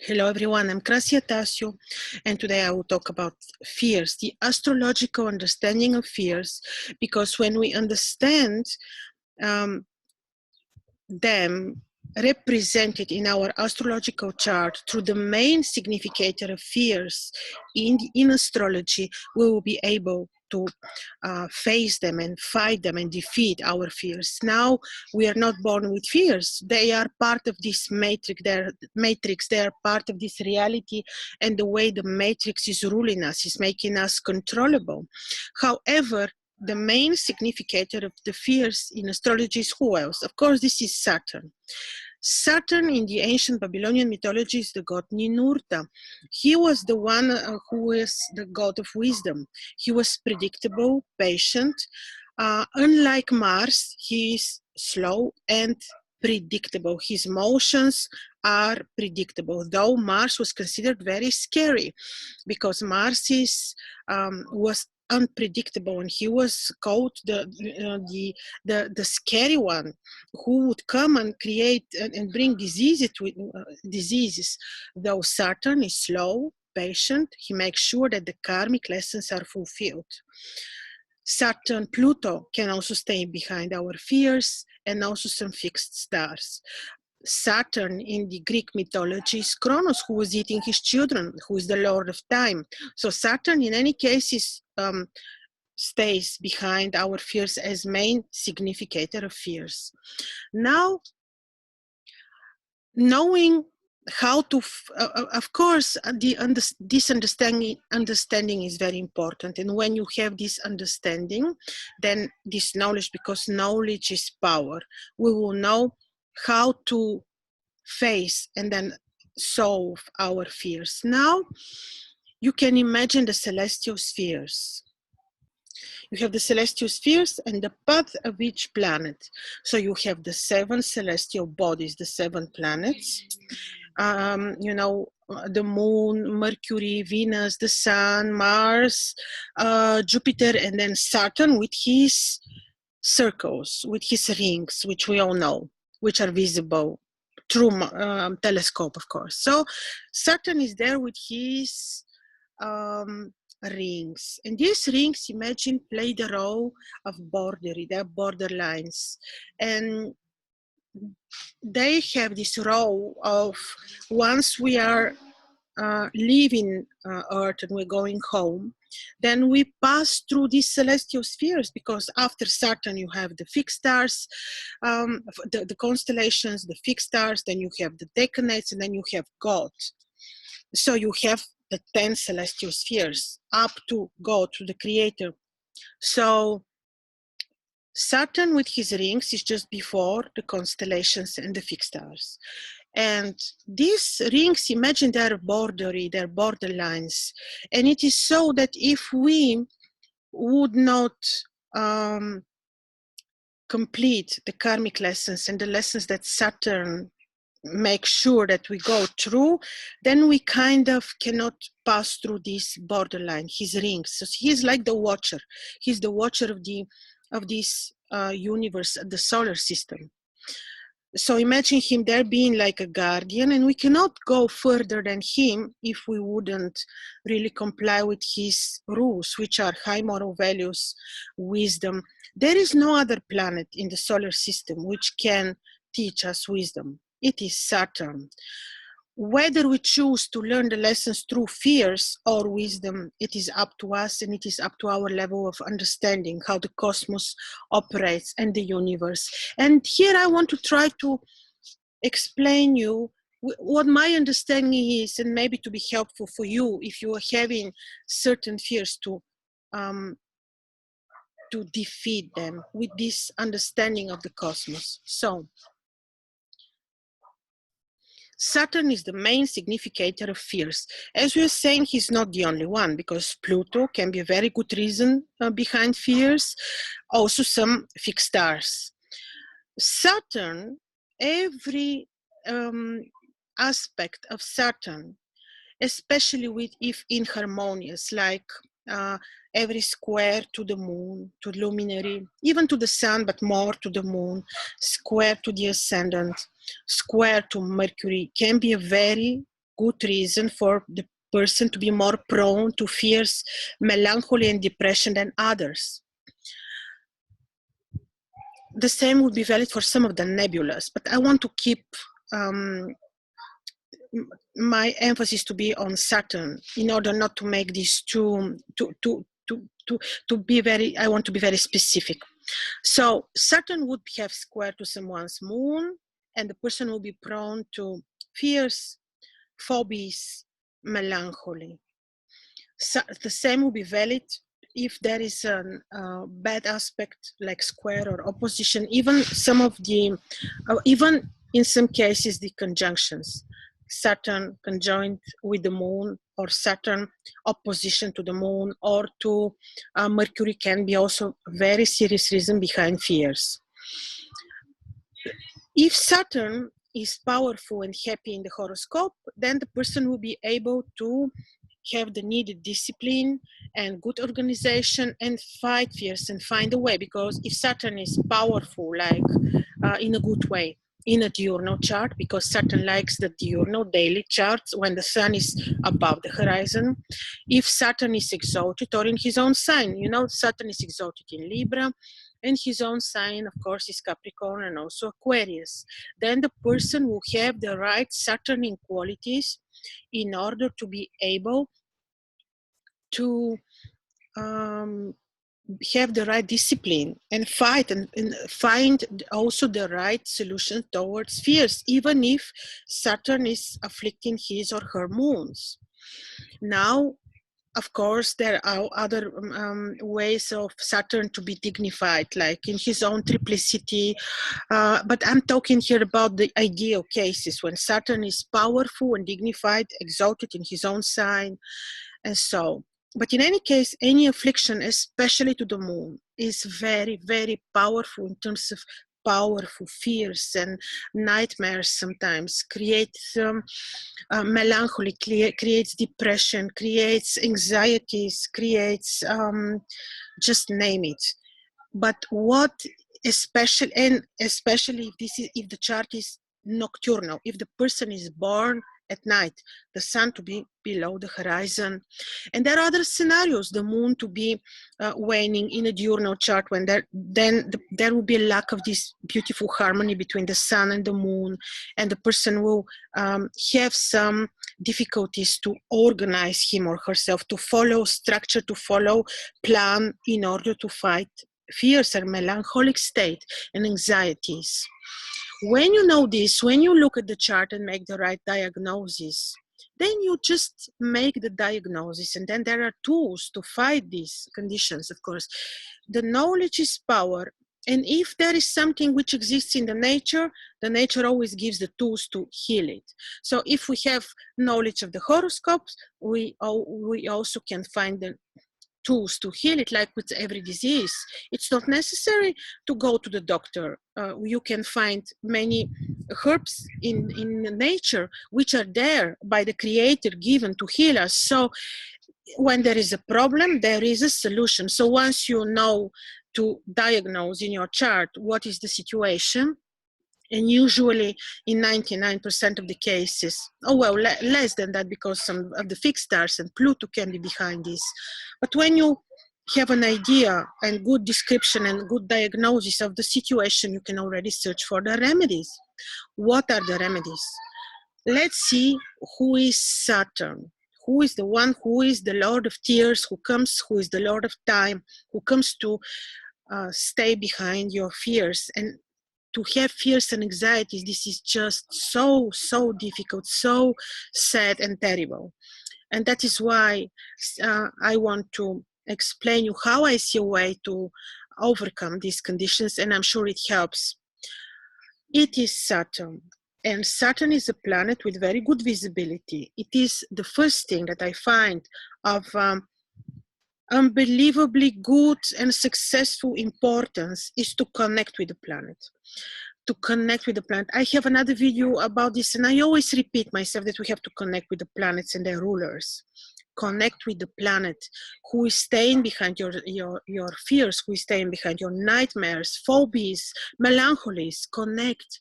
Hello everyone, I'm Krasi Attasio, and today I will talk about fears, the astrological understanding of fears, because when we understand them represented in our astrological chart through the main significator of fears in astrology, we will be able to face them and fight them and defeat our fears. Now, we are not born with fears. They are part of this matrix. They are part of this reality, and the way the matrix is ruling us is making us controllable. However, the main significator of the fears in astrology is who else? Of course, this is Saturn. Saturn in the ancient Babylonian mythology is the god Ninurta. He was the one who is the god of wisdom. He was predictable, patient. Unlike Mars, he is slow and predictable. His motions are predictable, though Mars was considered very scary because Mars was unpredictable, and he was called the scary one, who would come and create and bring diseases. Though Saturn is slow, patient, he makes sure that the karmic lessons are fulfilled. Saturn, Pluto can also stay behind our fears, and also some fixed stars. Saturn in the Greek mythology is Kronos, who was eating his children, who is the Lord of Time. So Saturn, in any case, stays behind our fears as main significator of fears. Now, knowing how to, of course, this understanding is very important. And when you have this understanding, then this knowledge, because knowledge is power, we will know how to face and then solve our fears. Now, you can imagine the celestial spheres. You have the celestial spheres and the path of each planet. So you have the 7 celestial bodies, the 7 planets. The moon, Mercury, Venus, the sun, Mars, Jupiter, and then Saturn with his circles, with his rings, which we all know, which are visible through telescope, of course. So Saturn is there with his rings, and these rings, imagine, play the role of they're borderlines, and they have this role of, once we are leaving Earth and we're going home, then we pass through these celestial spheres, because after Saturn you have the fixed stars, the constellations, the fixed stars, then you have the decanates, and then you have God. So you have the 10 celestial spheres up to God, to the Creator. So Saturn with his rings is just before the constellations and the fixed stars. And these rings, imagine, they're borderlines. And it is so that if we would not complete the karmic lessons and the lessons that Saturn make sure that we go through, then we kind of cannot pass through this borderline, his rings. So he's like the watcher. He's the watcher of this universe, the solar system. So imagine him there being like a guardian, and we cannot go further than him if we wouldn't really comply with his rules, which are high moral values, wisdom. There is no other planet in the solar system which can teach us wisdom. It is Saturn. Whether we choose to learn the lessons through fears or wisdom, it is up to us, and it is up to our level of understanding how the cosmos operates and the universe. And here I want to try to explain you what my understanding is, and maybe to be helpful for you if you are having certain fears, to defeat them with this understanding of the cosmos. So Saturn is the main significator of fears. As we are saying, he's not the only one, because Pluto can be a very good reason behind fears. Also some fixed stars. Saturn, every aspect of Saturn, especially if inharmonious, like every square to the moon, to luminary, even to the sun, but more to the moon, square to the ascendant, square to Mercury, can be a very good reason for the person to be more prone to fears, melancholy, and depression than others. The same would be valid for some of the nebulas, but I want to keep my emphasis to be on Saturn in order not to make these to be very, I want to be very specific. So Saturn would have square to someone's moon, and the person will be prone to fears, phobies, melancholy. So the same will be valid if there is a bad aspect like square or opposition, even some of the, even in some cases, the conjunctions. Saturn conjoined with the moon, or Saturn opposition to the moon or to Mercury can be also a very serious reason behind fears. If Saturn is powerful and happy in the horoscope, then the person will be able to have the needed discipline and good organization and fight fears and find a way. Because if Saturn is powerful, like in a good way, in a diurnal chart, because Saturn likes the diurnal daily charts when the sun is above the horizon. If Saturn is exalted or in his own sign, you know, Saturn is exalted in Libra, and his own sign, of course, is Capricorn and also Aquarius. Then the person will have the right Saturnian qualities in order to be able to have the right discipline and fight and find also the right solution towards fears, even if Saturn is afflicting his or her moons. Now, of course, there are other ways of Saturn to be dignified, like in his own triplicity. But I'm talking here about the ideal cases when Saturn is powerful and dignified, exalted in his own sign, and so. But in any case, any affliction, especially to the moon, is very, very powerful in terms of powerful fears and nightmares sometimes, creates melancholy, creates depression, creates anxieties, creates just name it. But what especially, and especially if the chart is nocturnal, if the person is born at night, the sun to be below the horizon. And there are other scenarios, the moon to be waning in a diurnal chart, when there will be a lack of this beautiful harmony between the sun and the moon, and the person will have some difficulties to organize him or herself, to follow structure, to follow plan in order to fight fears or melancholic state and anxieties. When you know this, when you look at the chart and make the right diagnosis, then you just make the diagnosis, and then there are tools to fight these conditions, of course. The knowledge is power, and if there is something which exists in the nature always gives the tools to heal it. So if we have knowledge of the horoscopes, we also can find the tools to heal it, like with every disease. It's not necessary to go to the doctor. You can find many herbs in nature which are there by the Creator given to heal us. So when there is a problem, there is a solution. So once you know to diagnose in your chart what is the situation, and usually in 99% of the cases, less than that, because some of the fixed stars and Pluto can be behind this. But when you have an idea and good description and good diagnosis of the situation, you can already search for the remedies. What are the remedies? Let's see who is Saturn. Who is the one who is the Lord of Tears, who is the Lord of Time, who comes to stay behind your fears. And to have fears and anxieties, this is just so difficult, so sad and terrible. And that is why I want to explain you how I see a way to overcome these conditions, and I'm sure it helps. It is Saturn, and Saturn is a planet with very good visibility. It is the first thing that I find of unbelievably good and successful importance is to connect with the planet. To connect with the planet. I have another video about this, and I always repeat myself that we have to connect with the planets and their rulers. Connect with the planet who is staying behind your fears, who is staying behind your nightmares, phobias, melancholies. Connect.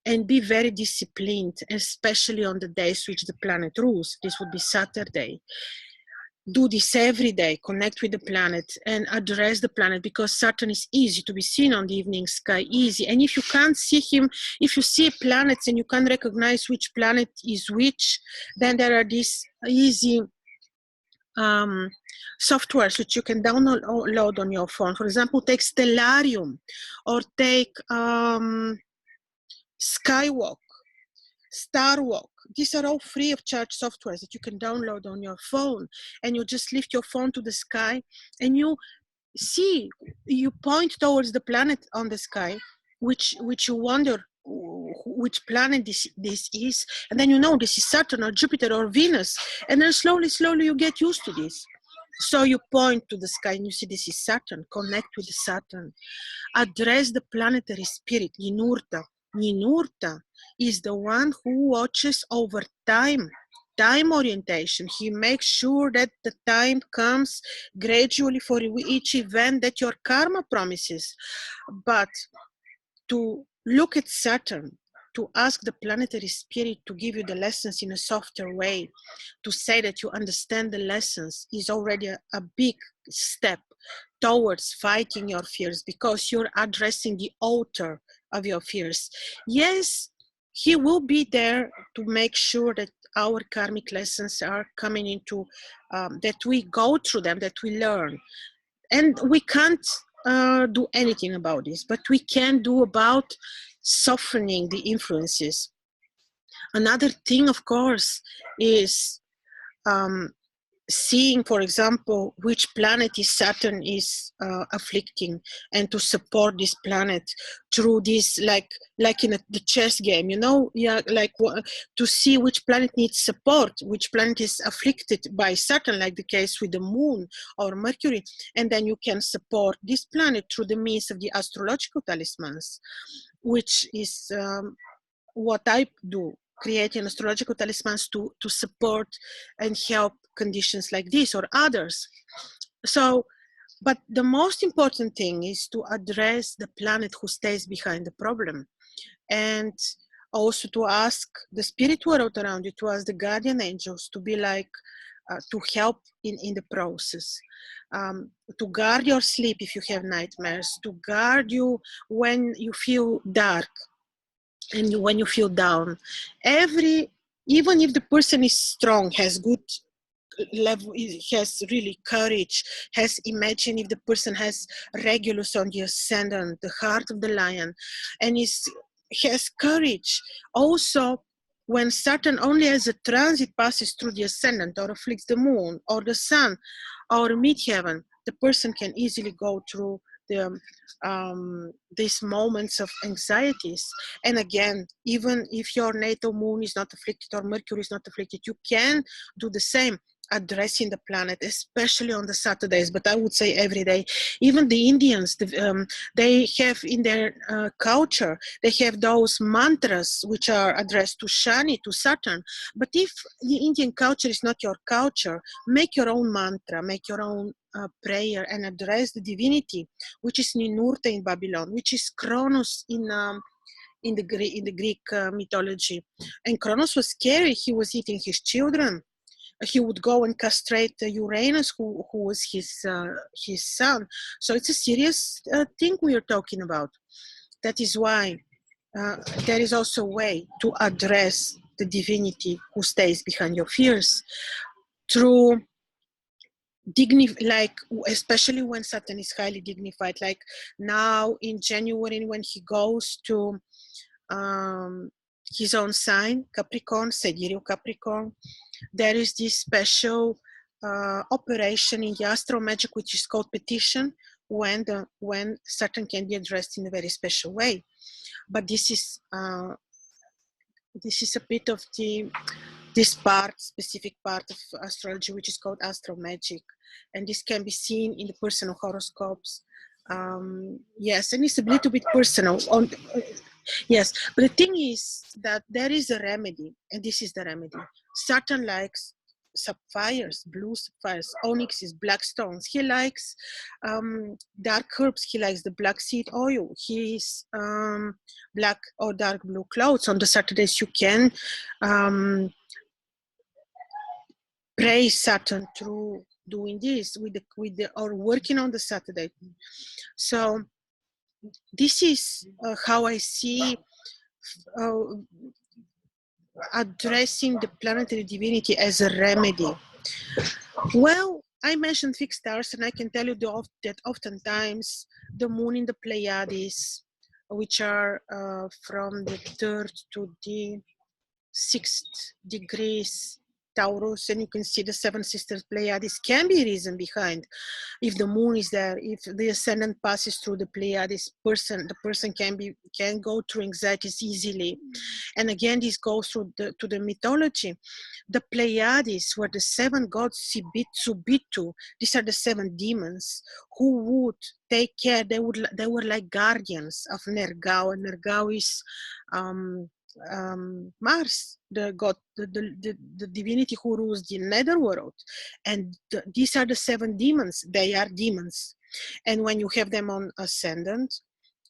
and be very disciplined, especially on the days which the planet rules. This would be Saturday. Do this every day, connect with the planet and address the planet, because Saturn is easy to be seen on the evening sky, easy. And if you can't see him, if you see planets and you can't recognize which planet is which, then there are these easy softwares which you can download on your phone. For example, take Stellarium or take Skywalk, Starwalk. These are all free of charge softwares that you can download on your phone, and you just lift your phone to the sky and you see, you point towards the planet on the sky, which you wonder which planet this is, and then you know this is Saturn or Jupiter or Venus, and then slowly you get used to this. So you point to the sky and you see this is Saturn. Connect with Saturn. Address the planetary spirit, Ninurta. Ninurta is the one who watches over time orientation. He makes sure that the time comes gradually for each event that your karma promises. But to look at Saturn, to ask the planetary spirit to give you the lessons in a softer way, to say that you understand the lessons, is already a big step towards fighting your fears, because you're addressing the author of your fears. Yes, he will be there to make sure that our karmic lessons are coming into, that we go through them, that we learn. And we can't do anything about this, but we can do about softening the influences. Another thing, of course, is seeing, for example, which planet is Saturn is afflicting, and to support this planet through this, like in the chess game, you know, to see which planet needs support, which planet is afflicted by Saturn, like the case with the Moon or Mercury, and then you can support this planet through the means of the astrological talismans, which is what I do, creating astrological talismans to support and help conditions like this or others. So, but the most important thing is to address the planet who stays behind the problem, and also to ask the spirit world around you, to ask the guardian angels to be like, to help in the process, to guard your sleep if you have nightmares, to guard you when you feel dark, and when you feel down. Even if the person is strong, has good level, has really courage, imagine if the person has Regulus on the ascendant, the heart of the lion, and has courage. Also, when Saturn only as a transit passes through the ascendant or afflicts the moon or the sun or midheaven, the person can easily go through these moments of anxieties. And again, even if your natal moon is not afflicted or Mercury is not afflicted, you can do the same, addressing the planet, especially on the Saturdays, but I would say every day. Even the Indians, they have in their culture, they have those mantras which are addressed to Shani, to Saturn. But if the Indian culture is not your culture, make your own mantra, make your own prayer, and address the divinity, which is Ninurta in Babylon, which is Kronos in the Greek mythology. And Kronos was scary. He was eating his children. He would go and castrate Uranus, who was his son. So it's a serious thing we are talking about. That is why there is also a way to address the divinity who stays behind your fears through like, especially when Saturn is highly dignified, like now in January when he goes to his own sign, Capricorn, Sidereal Capricorn, there is this special operation in the astro magic which is called petition, when Saturn can be addressed in a very special way. But this is a bit of this specific part of astrology, which is called astro magic, and this can be seen in the personal horoscopes. Yes, and it's a little bit personal. Yes, but the thing is that there is a remedy, and this is the remedy. Saturn likes sapphires, blue sapphires, onyxes, black stones. He likes dark herbs. He likes the black seed oil. He's black or dark blue clouds. On the Saturdays, you can praise Saturn through doing this with the or working on the Saturday. So this is how I see addressing the planetary divinity as a remedy. Well, I mentioned fixed stars, and I can tell you that oftentimes the moon in the Pleiades, which are from the 3rd to the 6th degrees Taurus, and you can see the seven sisters Pleiades, can be reason behind. If the moon is there, if the ascendant passes through the Pleiades, the person can go through anxieties easily. And again, this goes to the mythology. The Pleiades were the seven gods Subitu. These are the seven demons who would take care. They were like guardians of Nergau, and Nergau is Mars, the god, the divinity who rules the netherworld. And these are the seven demons. They are demons. And when you have them on ascendant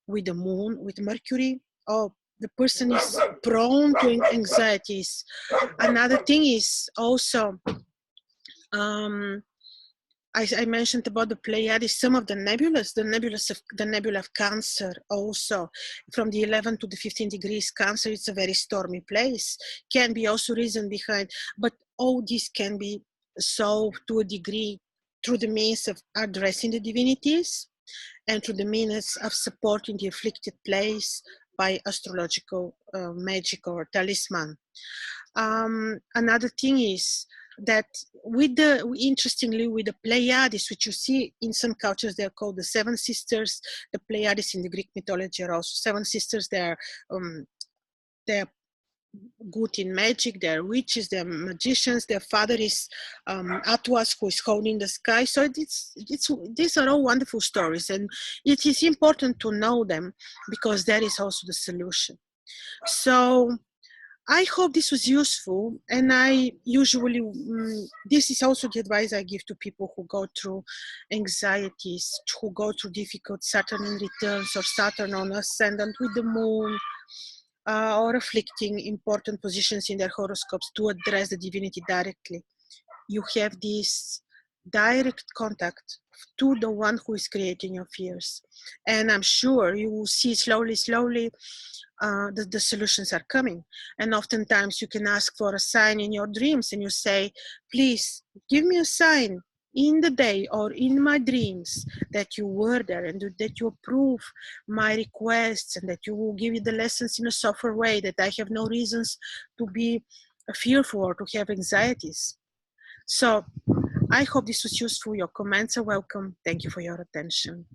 with the moon, with Mercury, the person is prone to anxieties. Another thing is also, I mentioned about the Pleiades, some of the nebula of Cancer also, from the 11 to the 15 degrees Cancer, it's a very stormy place, can be also reason behind, but all this can be solved to a degree through the means of addressing the divinities and through the means of supporting the afflicted place by astrological magic or talisman. Another thing is that interestingly with the Pleiades, which you see in some cultures, they're called the seven sisters. The Pleiades in the Greek mythology are also seven sisters. They're good in magic, they're witches, they're magicians. Their father is Atwas, who is holding the sky. So these are all wonderful stories, and it is important to know them because that is also the solution. So I hope this was useful, and I usually, this is also the advice I give to people who go through anxieties, who go through difficult Saturn in returns or Saturn on ascendant with the moon, or afflicting important positions in their horoscopes, to address the divinity directly. You have this direct contact to the one who is creating your fears. And I'm sure you will see slowly, the solutions are coming. And oftentimes you can ask for a sign in your dreams, and you say, please give me a sign in the day or in my dreams that you were there, and that you approve my requests, and that you will give me the lessons in a softer way, that I have no reasons to be fearful or to have anxieties. So I hope this was useful. Your comments are welcome. Thank you for your attention.